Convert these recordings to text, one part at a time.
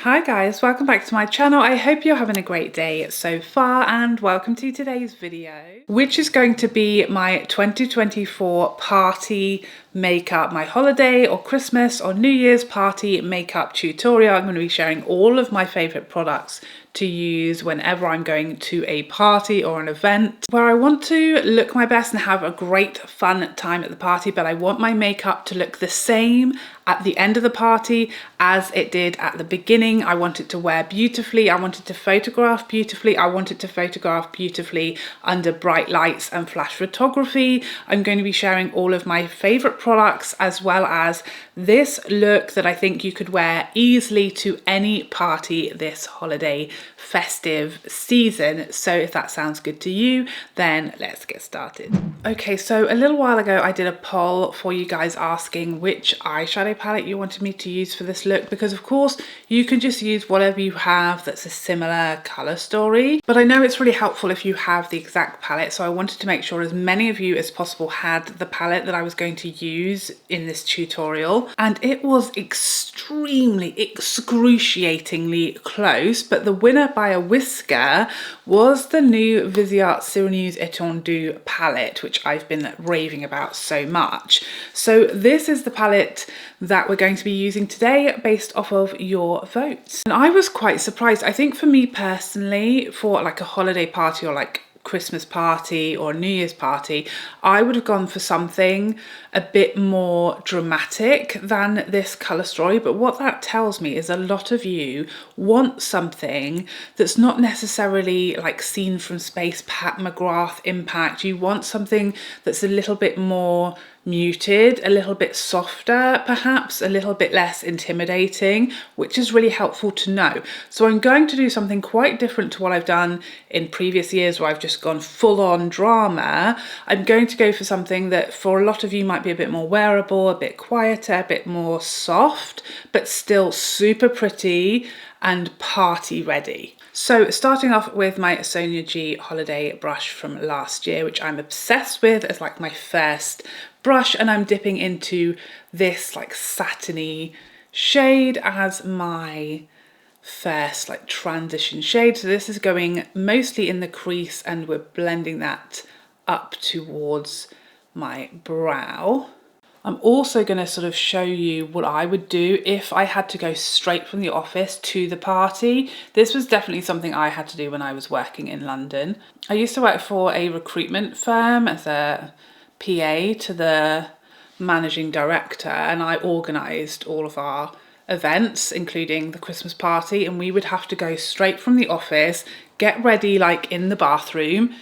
Hi guys, welcome back to my channel. I hope you're having a great day so far and welcome to today's video, which is going to be my 2024 party makeup, my holiday or Christmas or New Year's party makeup tutorial. I'm going to be sharing all of my favorite products to use whenever I'm going to a party or an event where I want to look my best and have a great fun time at the party, but I want my makeup to look the same at the end of the party as it did at the beginning. I want it to wear beautifully, I want it to photograph beautifully, I want it to photograph beautifully under bright lights and flash photography. I'm going to be sharing all of my favorite products as well as this look that I think you could wear easily to any party this holiday festive season. So if that sounds good to you, then let's get started. Okay, so a little while ago I did a poll for you guys asking which eyeshadow palette you wanted me to use for this look, because of course you can just use whatever you have that's a similar color story, but I know it's really helpful if you have the exact palette, so I wanted to make sure as many of you as possible had the palette that I was going to use in this tutorial, and it was excruciatingly close, but the winner by a whisker was the new Viseart Sireneuse Etendu palette, which I've been raving about so much. So this is the palette that we're going to be using today based off of your votes. And I was quite surprised. I think for me personally, for like a holiday party or like Christmas party or New Year's party, I would have gone for something a bit more dramatic than this colour story. But what that tells me is a lot of you want something that's not necessarily like Scene from Space, Pat McGrath impact. You want something that's a little bit more muted, a little bit softer, perhaps a little bit less intimidating, which is really helpful to know. So I'm going to do something quite different to what I've done in previous years where I've just gone full on drama. I'm going to go for something that for a lot of you might be a bit more wearable, a bit quieter, a bit more soft, but still super pretty and party ready. So starting off with my Sonia G holiday brush from last year, which I'm obsessed with as like my first brush, and I'm dipping into this like satiny shade as my first like transition shade. So this is going mostly in the crease and we're blending that up towards my brow. I'm also going to sort of show you what I would do if I had to go straight from the office to the party. This was definitely something I had to do when I was working in London. I used to work for a recruitment firm as a PA to the managing director, and I organised all of our events, including the Christmas party, and we would have to go straight from the office, get ready like in the bathroom,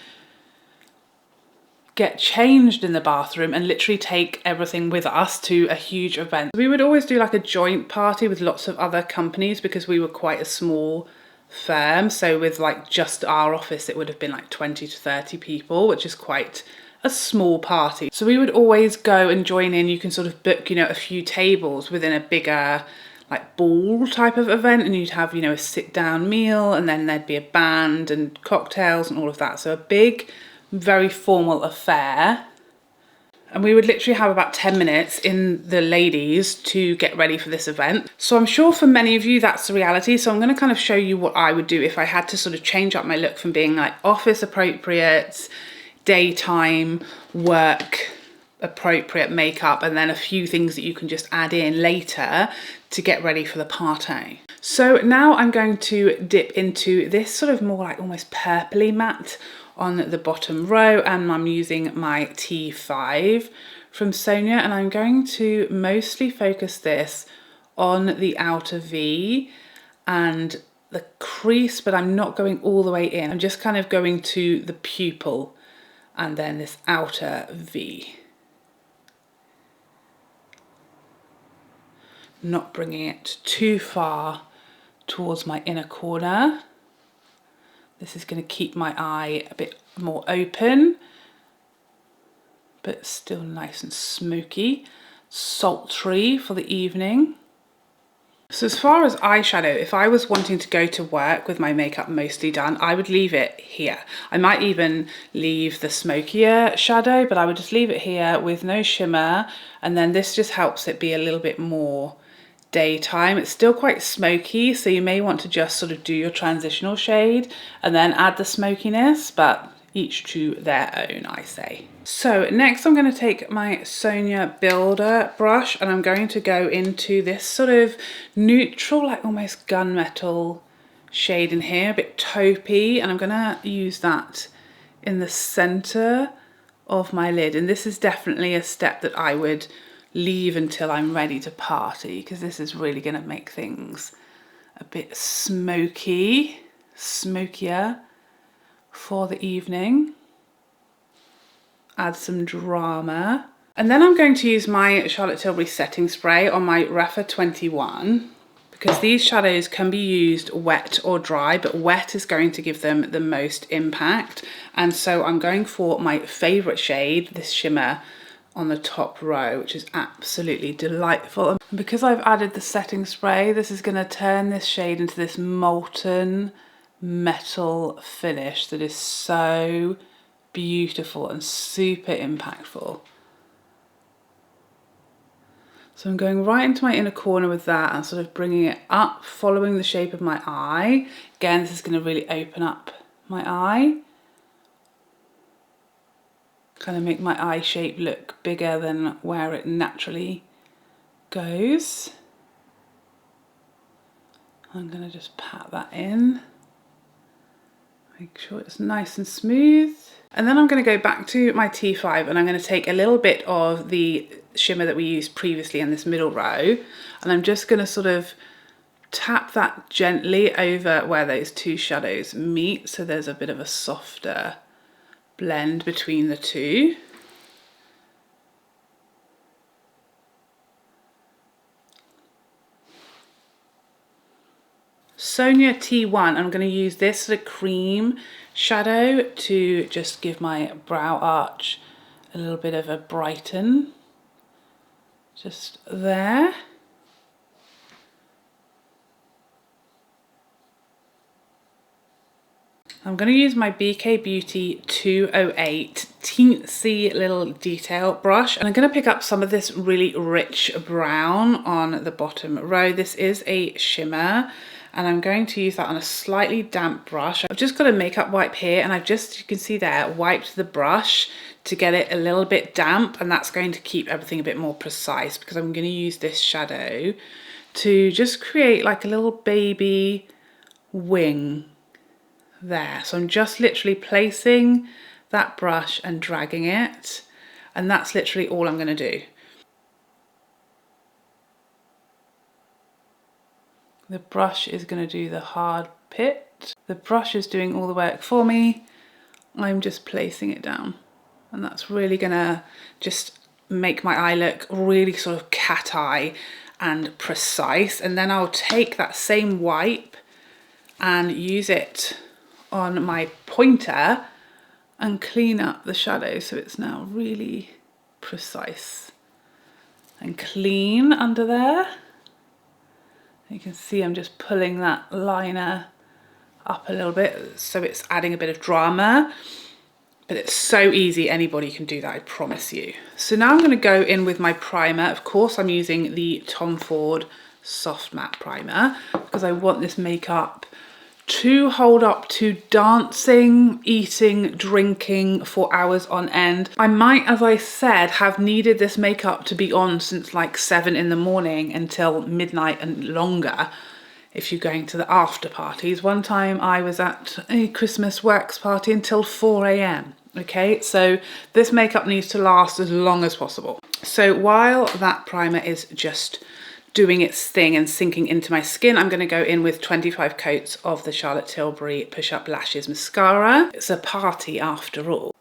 get changed in the bathroom, and literally take everything with us to a huge event. We would always do like a joint party with lots of other companies because we were quite a small firm. So with like just our office, it would have been like 20 to 30 people, which is quite a small party. So we would always go and join in. You can sort of book, a few tables within a bigger like ball type of event, and you'd have, a sit down meal, and then there'd be a band and cocktails and all of that. So a big, very formal affair, and we would literally have about 10 minutes in the ladies to get ready for this event. So I'm sure for many of you that's the reality, so I'm going to kind of show you what I would do if I had to sort of change up my look from being like office appropriate, daytime work appropriate makeup, and then a few things that you can just add in later to get ready for the party. So now I'm going to dip into this sort of more like almost purpley matte on the bottom row, and I'm using my T5 from Sonia, and I'm going to mostly focus this on the outer V and the crease, but I'm not going all the way in. I'm just kind of going to the pupil and then this outer V. Not bringing it too far towards my inner corner. This is going to keep my eye a bit more open, but still nice and smoky, sultry for the evening. So as far as eyeshadow, if I was wanting to go to work with my makeup mostly done, I would leave it here. I might even leave the smokier shadow, but I would just leave it here with no shimmer, and then this just helps it be a little bit more daytime. It's still quite smoky, so you may want to just sort of do your transitional shade and then add the smokiness, but each to their own, I say. So next I'm going to take my Sonia Builder brush and I'm going to go into this sort of neutral, like almost gunmetal shade in here, a bit taupey, and I'm going to use that in the center of my lid. And this is definitely a step that I would leave until I'm ready to party, because this is really going to make things a bit smokier for the evening. Add some drama. And then I'm going to use my Charlotte Tilbury setting spray on my Rephr 21, because these shadows can be used wet or dry, but wet is going to give them the most impact. And so I'm going for my favorite shade, this shimmer on the top row, which is absolutely delightful. And because I've added the setting spray, this is going to turn this shade into this molten metal finish that is so beautiful and super impactful. So I'm going right into my inner corner with that and sort of bringing it up, following the shape of my eye. Again, this is going to really open up my eye. Kind of make my eye shape look bigger than where it naturally goes. I'm going to just pat that in. Make sure it's nice and smooth. And then I'm going to go back to my T5 and I'm going to take a little bit of the shimmer that we used previously in this middle row, and I'm just going to sort of tap that gently over where those two shadows meet, so there's a bit of a softer blend between the two. Sonia T1, I'm going to use this sort of cream shadow to just give my brow arch a little bit of a brighten. Just there. I'm going to use my BK Beauty 208 teensy little detail brush, and I'm going to pick up some of this really rich brown on the bottom row. This is a shimmer, and I'm going to use that on a slightly damp brush. I've just got a makeup wipe here, and I've just, you can see there, wiped the brush to get it a little bit damp, and that's going to keep everything a bit more precise, because I'm going to use this shadow to just create like a little baby wing there. So I'm just literally placing that brush and dragging it, and that's literally all I'm going to do. The brush is going to do the hard pit. The brush is doing all the work for me. I'm just placing it down, and that's really going to just make my eye look really sort of cat eye and precise. And then I'll take that same wipe and use it on my pointer and clean up the shadow so it's now really precise and clean under there. You can see I'm just pulling that liner up a little bit so it's adding a bit of drama, but it's so easy, anybody can do that, I promise you. So now I'm going to go in with my primer. Of course I'm using the Tom Ford Soft Matte Primer because I want this makeup to hold up to dancing, eating, drinking for hours on end. I might, as I said, have needed this makeup to be on since like 7 in the morning until midnight and longer if you're going to the after parties. One time I was at a Christmas works party until 4 AM. Okay, so this makeup needs to last as long as possible. So while that primer is just doing its thing and sinking into my skin, I'm going to go in with 25 coats of the Charlotte Tilbury Push Up Lashes Mascara. It's a party after all.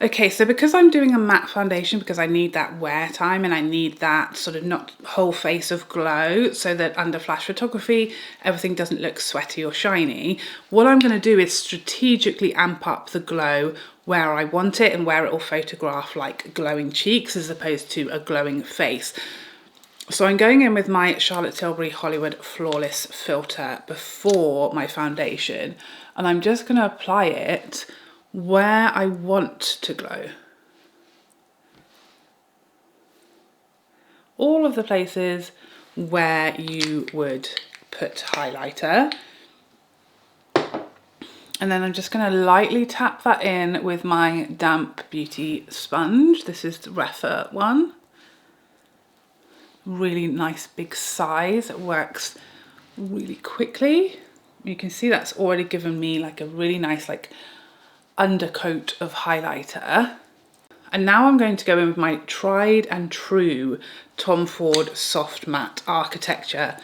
Okay, so because I'm doing a matte foundation, because I need that wear time and I need that sort of not whole face of glow so that under flash photography everything doesn't look sweaty or shiny, what I'm going to do is strategically amp up the glow where I want it and where it will photograph like glowing cheeks as opposed to a glowing face. So I'm going in with my Charlotte Tilbury Hollywood Flawless Filter before my foundation, and I'm just going to apply it where I want to glow. all of the places where you would put highlighter. And then I'm just going to lightly tap that in with my damp beauty sponge. This is the Rephr one. Really nice big size. It works really quickly. You can see that's already given me like a really nice like undercoat of highlighter. And now I'm going to go in with my tried and true Tom Ford Soft Matte Architecture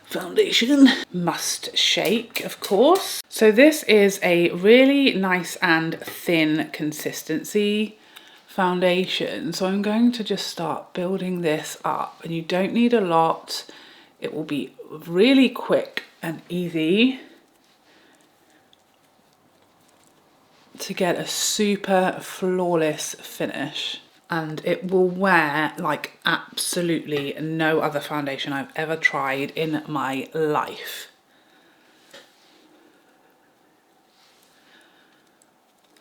foundation. Must shake, of course. So this is a really nice and thin consistency foundation. So I'm going to just start building this up, and you don't need a lot. It will be really quick and easy to get a super flawless finish. And it will wear like absolutely no other foundation I've ever tried in my life.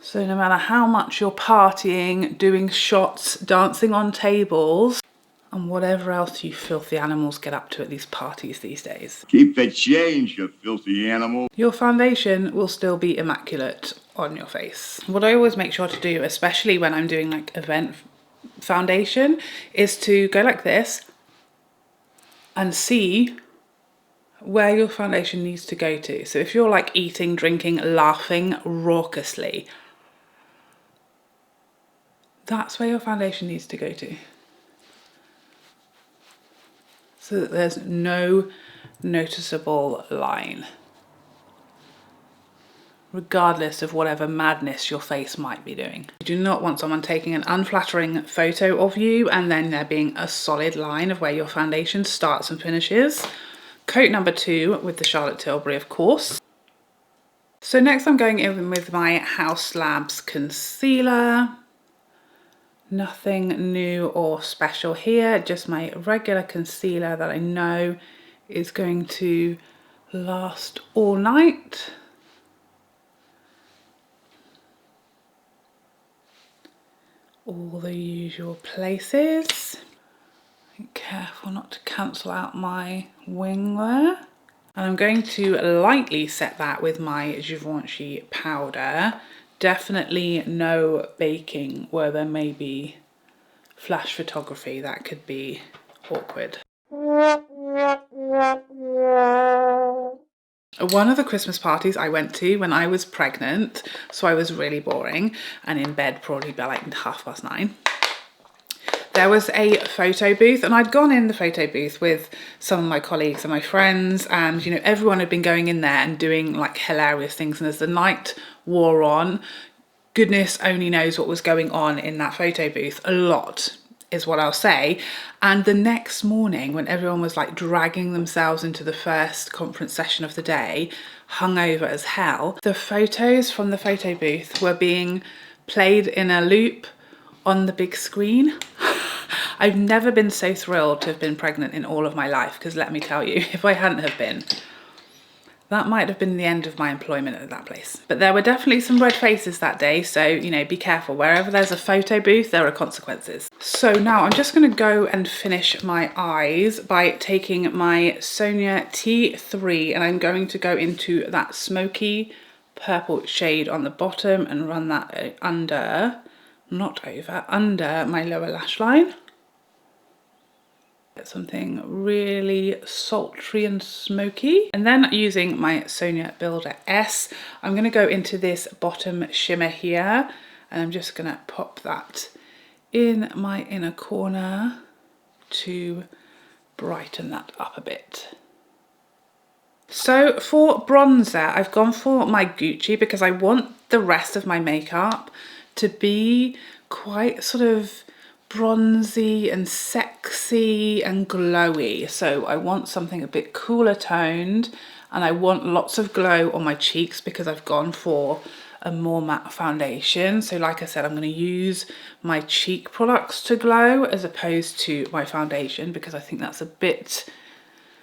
So no matter how much you're partying, doing shots, dancing on tables, and whatever else you filthy animals get up to at these parties these days. Keep the change, you filthy animal. Your foundation will still be immaculate on your face. What I always make sure to do, especially when I'm doing like event foundation, is to go like this and see where your foundation needs to go to. So if you're like eating, drinking, laughing raucously, that's where your foundation needs to go to. So that there's no noticeable line, regardless of whatever madness your face might be doing. You do not want someone taking an unflattering photo of you and then there being a solid line of where your foundation starts and finishes. Coat number 2 with the Charlotte Tilbury, of course. So next I'm going in with my Haus Labs concealer. Nothing new or special here, just my regular concealer that I know is going to last all night. All the usual places. Be careful not to cancel out my wing there. And I'm going to lightly set that with my Givenchy powder. Definitely no baking where there may be flash photography. That could be awkward. One of the Christmas parties I went to when I was pregnant, so I was really boring and in bed probably by like 9:30. There was a photo booth and I'd gone in the photo booth with some of my colleagues and my friends, and you know, everyone had been going in there and doing like hilarious things, and as the night wore on, goodness only knows what was going on in that photo booth. A lot is what I'll say. And the next morning when everyone was like dragging themselves into the first conference session of the day, hungover as hell, the photos from the photo booth were being played in a loop on the big screen. I've never been so thrilled to have been pregnant in all of my life, because let me tell you, if I hadn't have been, that might have been the end of my employment at that place. But there were definitely some red faces that day, so you know, be careful. Wherever there's a photo booth, there are consequences. So now I'm just going to go and finish my eyes by taking my Sonia T3, and I'm going to go into that smoky purple shade on the bottom and run that under, not over, under my lower lash line. Get something really sultry and smoky. And then using my Sonia Builder S, I'm going to go into this bottom shimmer here, and I'm just going to pop that in my inner corner to brighten that up a bit. So for bronzer, I've gone for my Gucci because I want the rest of my makeup to be quite sort of bronzy and sexy and glowy. So I want something a bit cooler toned, and I want lots of glow on my cheeks because I've gone for a more matte foundation. So like I said, I'm going to use my cheek products to glow as opposed to my foundation, because I think that's a bit,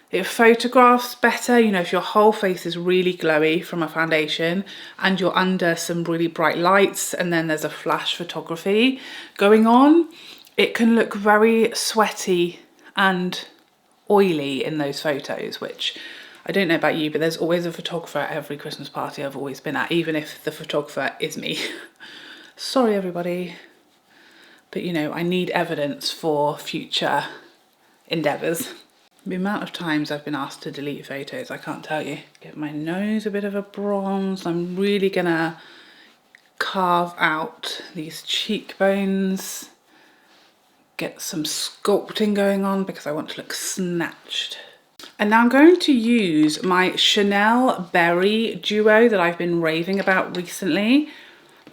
it photographs better. You know, if your whole face is really glowy from a foundation and you're under some really bright lights and then there's a flash photography going on, it can look very sweaty and oily in those photos, which I don't know about you, but there's always a photographer at every Christmas party I've always been at, even if the photographer is me. Sorry everybody, but you know, I need evidence for future endeavours. The amount of times I've been asked to delete photos, I can't tell you. Give my nose a bit of a bronze. I'm really gonna carve out these cheekbones, get some sculpting going on because I want to look snatched. And now I'm going to use my Chanel Berry duo that I've been raving about recently.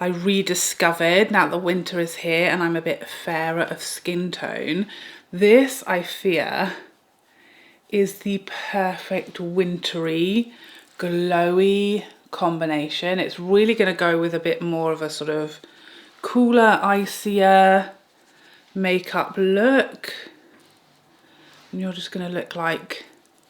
I rediscovered now the winter is here and I'm a bit fairer of skin tone. This, I fear, is the perfect wintry, glowy combination. It's really going to go with a bit more of a sort of cooler, icier makeup look. And you're just going to look like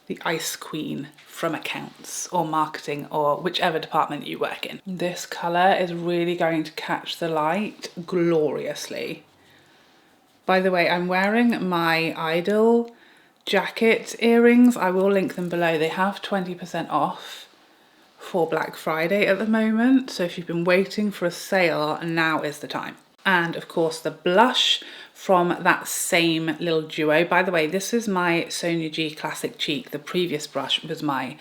the ice queen from accounts or marketing or whichever department you work in. This colour is really going to catch the light gloriously. By the way, I'm wearing my Idol jacket earrings. I will link them below. They have 20% off for Black Friday at the moment. So if you've been waiting for a sale, now is the time. And of course the blush from that same little duo. By the way, this is my Sonia G Classic Cheek. The previous brush was my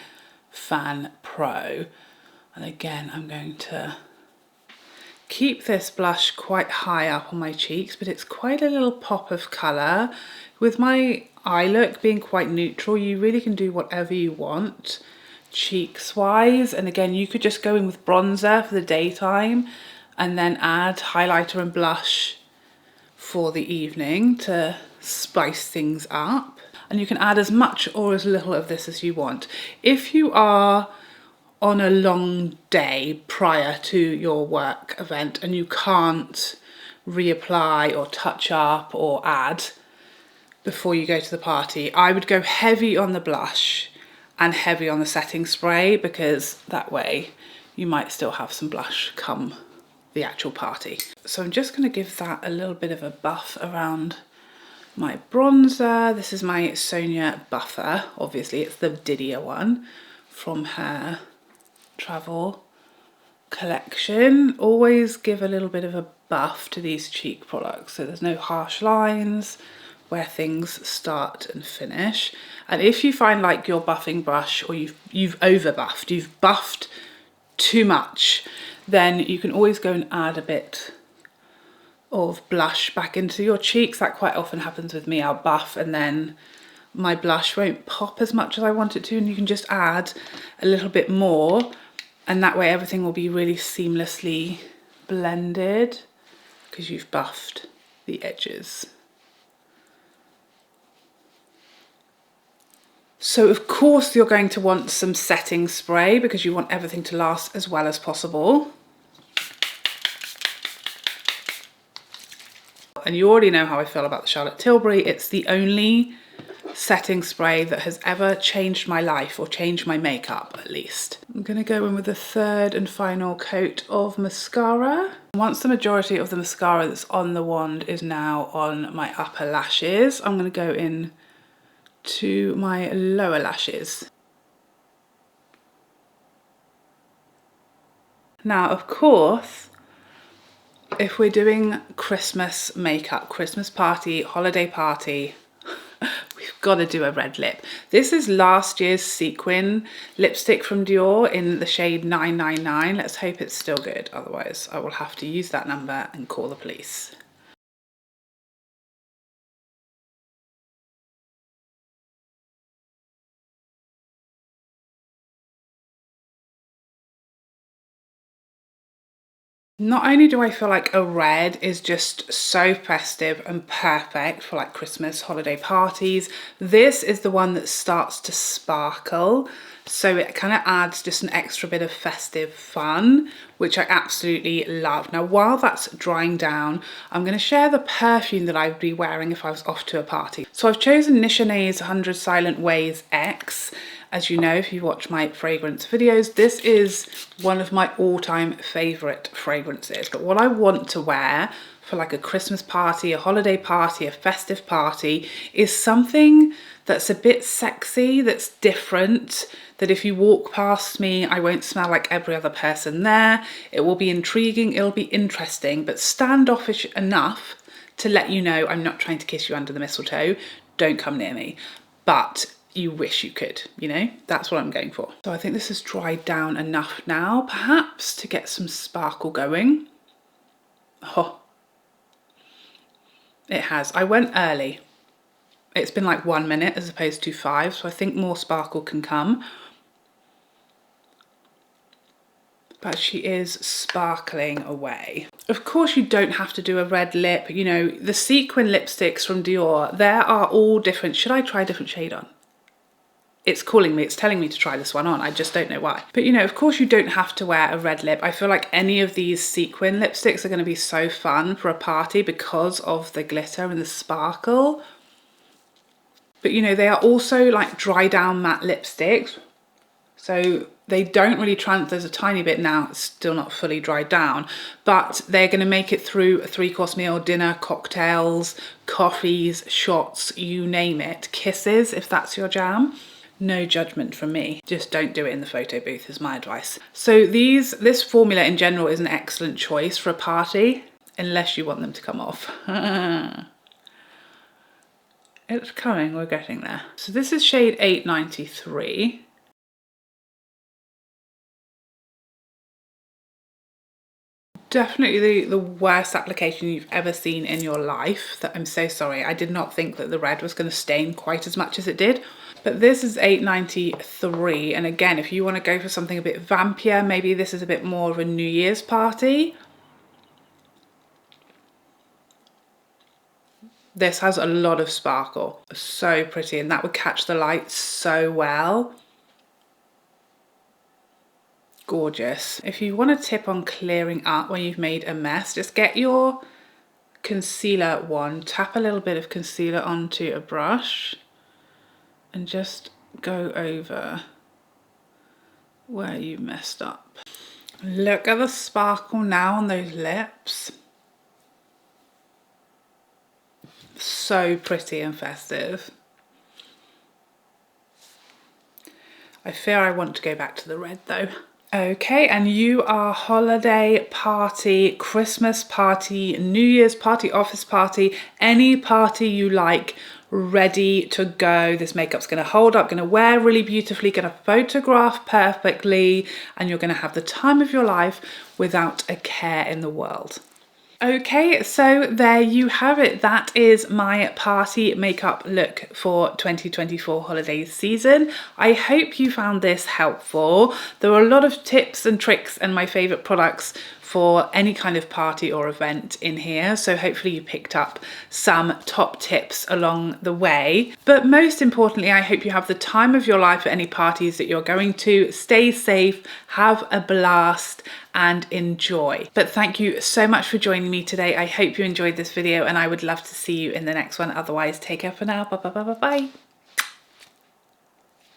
Fan Pro. And again, I'm going to keep this blush quite high up on my cheeks, but it's quite a little pop of colour. With my eye look being quite neutral, you really can do whatever you want cheeks wise. And again, you could just go in with bronzer for the daytime and then add highlighter and blush for the evening to spice things up. And you can add as much or as little of this as you want. If you are on a long day prior to your work event and you can't reapply or touch up or add before you go to the party, I would go heavy on the blush and heavy on the setting spray, because that way you might still have some blush come the actual party. So I'm just going to give that a little bit of a buff around my bronzer. This is my Sonia Buffer. Obviously it's the Didier one from her travel collection. Always give a little bit of a buff to these cheek products so there's no harsh lines where things start and finish. And if you find like your buffing brush or you've over buffed, you've buffed too much, then you can always go and add a bit of blush back into your cheeks. That quite often happens with me. I'll buff and then my blush won't pop as much as I want it to, and you can just add a little bit more, and that way everything will be really seamlessly blended because you've buffed the edges. So of course you're going to want some setting spray because you want everything to last as well as possible. And you already know how I feel about the Charlotte Tilbury. It's the only setting spray that has ever changed my life, or changed my makeup at least. I'm going to go in with the third and final coat of mascara. Once the majority of the mascara that's on the wand is now on my upper lashes, I'm going to go in to my lower lashes. Now, of course, if we're doing Christmas makeup, Christmas party, holiday party, we've got to do a red lip. This is last year's Sequin lipstick from Dior in the shade 999. Let's hope it's still good. Otherwise, I will have to use that number and call the police. Not only do I feel like a red is just so festive and perfect for like Christmas holiday parties, this is the one that starts to sparkle. So it kind of adds just an extra bit of festive fun, which I absolutely love. Now, while that's drying down, I'm going to share the perfume that I'd be wearing if I was off to a party. So I've chosen Leches 100 Silent Ways X. As you know, if you watch my fragrance videos, this is one of my all-time favourite fragrances. But what I want to wear for like a Christmas party, a holiday party, a festive party is something that's a bit sexy, that's different, that if you walk past me, I won't smell like every other person there. It will be intriguing, it'll be interesting, but standoffish enough to let you know I'm not trying to kiss you under the mistletoe. Don't come near me. But you wish you could, you know? That's what I'm going for. So I think this has dried down enough now, perhaps, to get some sparkle going. Oh, it has. I went early. It's been like 1 minute as opposed to 5, so I think more sparkle can come. But she is sparkling away. Of course you don't have to do a red lip. You know, the Sequin lipsticks from Dior, there are all different. Should I try a different shade on? It's calling me, it's telling me to try this one on. I just don't know why. But you know, of course you don't have to wear a red lip. I feel like any of these Sequin lipsticks are going to be so fun for a party because of the glitter and the sparkle. But you know, they are also like dry down matte lipsticks. So they don't really there's a tiny bit now, it's still not fully dried down, but they're going to make it through a 3-course meal, dinner, cocktails, coffees, shots, you name it, kisses, if that's your jam. No judgment from me. Just don't do it in the photo booth is my advice. So this formula in general is an excellent choice for a party, unless you want them to come off. It's coming, we're getting there. So this is shade 893. Definitely the worst application you've ever seen in your life. That I'm so sorry. I did not think that the red was going to stain quite as much as it did. But this is 893, and again, if you want to go for something a bit vampier, maybe this is a bit more of a New Year's party. This has a lot of sparkle. So pretty, and that would catch the light so well. Gorgeous. If you want a tip on clearing up when you've made a mess, just get your concealer wand, tap a little bit of concealer onto a brush and just go over where you messed up. Look at the sparkle now on those lips. So pretty and festive. I fear I want to go back to the red though. Okay, and you are holiday party, Christmas party, New Year's party, office party, any party you like, ready to go. This makeup's going to hold up, going to wear really beautifully, going to photograph perfectly, and you're going to have the time of your life without a care in the world. Okay, so there you have it. That is my party makeup look for 2024 holiday season. I hope you found this helpful. There were a lot of tips and tricks and my favourite products for any kind of party or event in here, so hopefully you picked up some top tips along the way. But most importantly, I hope you have the time of your life at any parties that you're going to. Stay safe, have a blast and enjoy. But thank you so much for joining me today. I hope you enjoyed this video and I would love to see you in the next one. Otherwise, take care for now. Bye bye bye bye bye.